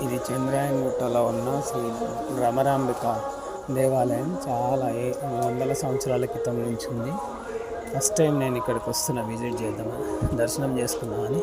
ఇది చంద్రాయణగుట్టలో ఉన్న శ్రీ భ్రమరాంబిక దేవాలయం. చాలా వందల సంవత్సరాల క్రితం నుంచి ఉంది. ఫస్ట్ టైం నేను ఇక్కడికి వస్తున్నా విజిట్ చేద్దామని, దర్శనం చేసుకుందామని.